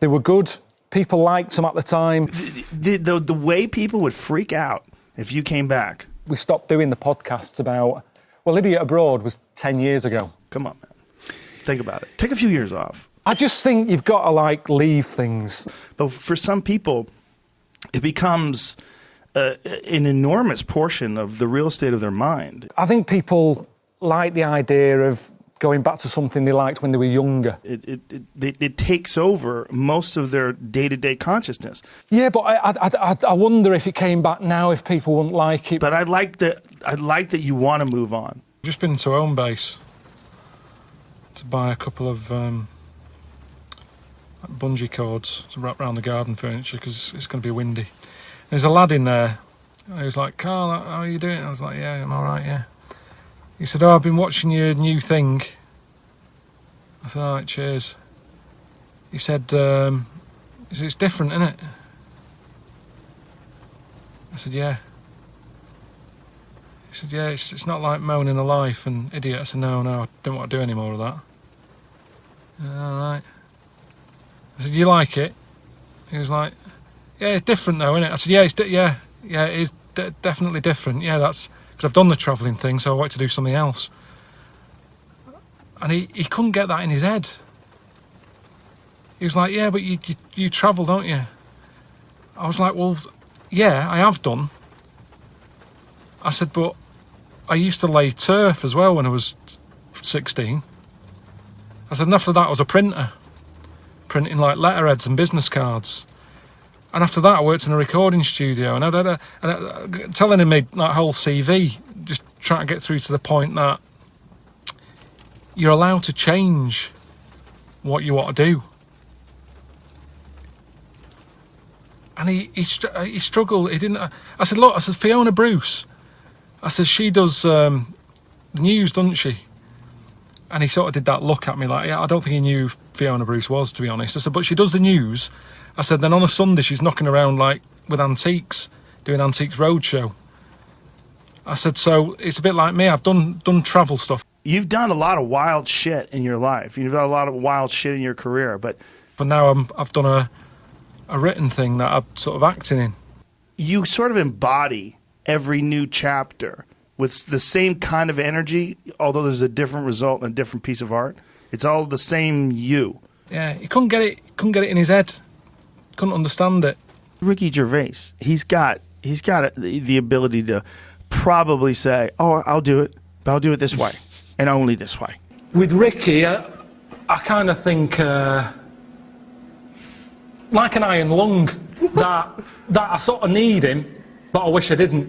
They were good. People liked them at the time. The way people would freak out if you came back. We stopped doing the podcasts about, well, Idiot Abroad was 10 years ago. Come on, man. Think about it. Take a few years off. I just think you've got to, like, leave things. But for some people, it becomes an enormous portion of the real estate of their mind. I think people like the idea of going back to something they liked when they were younger. It takes over most of their day-to-day consciousness. Yeah, but I wonder if it came back now, if people wouldn't like it. But I like that you want to move on. Just been to Homebase to buy a couple of bungee cords to wrap around the garden furniture because it's going to be windy. There's a lad in there. He was like, "Karl, how are you doing?" I was like, "Yeah, I'm all right, yeah." He said, "Oh, I've been watching your new thing." I said, "All right, cheers." He said, "It's different, isn't it?" I said, "Yeah." He said, "Yeah, it's not like Moaning a Life and Idiot." I said, no, I don't want to do any more of that." All right. I said, "You like it?" He was like, "Yeah, it's different though, isn't it?" I said, "Yeah, it is definitely different. Yeah, that's because I've done the travelling thing, so I want to do something else." And he couldn't get that in his head. He was like, "Yeah, but you travel, don't you?" I was like, "Well, yeah, I have done." I said, "But I used to lay turf as well when I was 16. I said, "And after that I was a printer, printing like letterheads and business cards. And after that I worked in a recording studio, and I telling him that whole CV, just trying to get through to the point that you're allowed to change what you want to do." And he struggled. He didn't. I said, "Look," I said, "Fiona Bruce," I said, "she does the news, doesn't she?" And he sort of did that look at me like, "Yeah, I don't think he knew who Fiona Bruce was, to be honest." I said, "But she does the news." I said, "Then on a Sunday she's knocking around like with antiques, doing Antiques Roadshow." I said, "So it's a bit like me. I've done travel stuff." You've done a lot of wild shit in your life. You've done a lot of wild shit in your career, but now I've done a written thing that I'm sort of acting in. You sort of embody every new chapter with the same kind of energy, although there's a different result and a different piece of art. It's all the same you. Yeah, he couldn't get it in his head. Couldn't understand it. Ricky Gervais, he's got the ability to probably say, "Oh, I'll do it, but I'll do it this way, and only this way." With Ricky, I kind of think like an iron lung, that I sort of need him, but I wish I didn't.